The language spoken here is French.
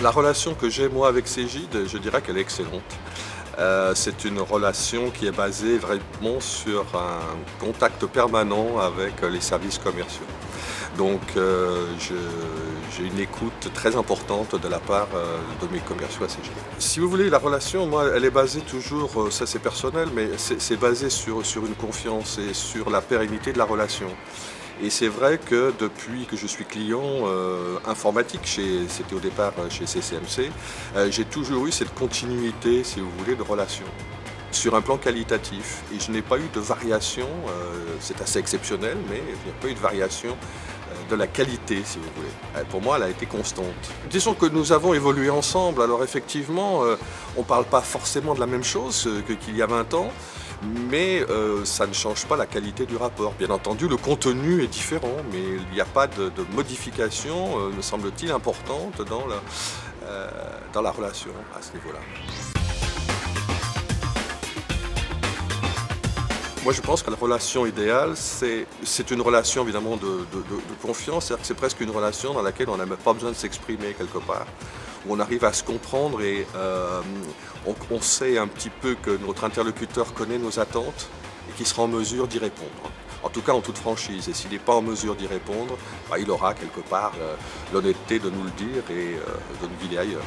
La relation que j'ai moi avec Cegid, je dirais qu'elle est excellente. C'est une relation qui est basée vraiment sur un contact permanent avec les services commerciaux. Donc j'ai une écoute très importante de la part de mes commerciaux à Cegid. Si vous voulez, la relation, moi, elle est basée toujours, ça c'est personnel, mais c'est basé sur une confiance et sur la pérennité de la relation. Et c'est vrai que depuis que je suis client informatique, c'était au départ chez CCMC, j'ai toujours eu cette continuité, si vous voulez, de relation sur un plan qualitatif. Et je n'ai pas eu de variation, c'est assez exceptionnel, mais il n'y a pas eu de variation de la qualité, si vous voulez. Pour moi, elle a été constante. Disons que nous avons évolué ensemble, alors effectivement, on ne parle pas forcément de la même chose qu'il y a 20 ans, mais ça ne change pas la qualité du rapport. Bien entendu, le contenu est différent, mais il n'y a pas de modification, me semble-t-il, importante dans la relation à ce niveau-là. Moi, je pense que la relation idéale, c'est une relation évidemment de confiance, c'est-à-dire que c'est presque une relation dans laquelle on n'a même pas besoin de s'exprimer quelque part, où on arrive à se comprendre et on sait un petit peu que notre interlocuteur connaît nos attentes et qu'il sera en mesure d'y répondre. En tout cas, en toute franchise. Et s'il n'est pas en mesure d'y répondre, il aura quelque part l'honnêteté de nous le dire et de nous guider ailleurs.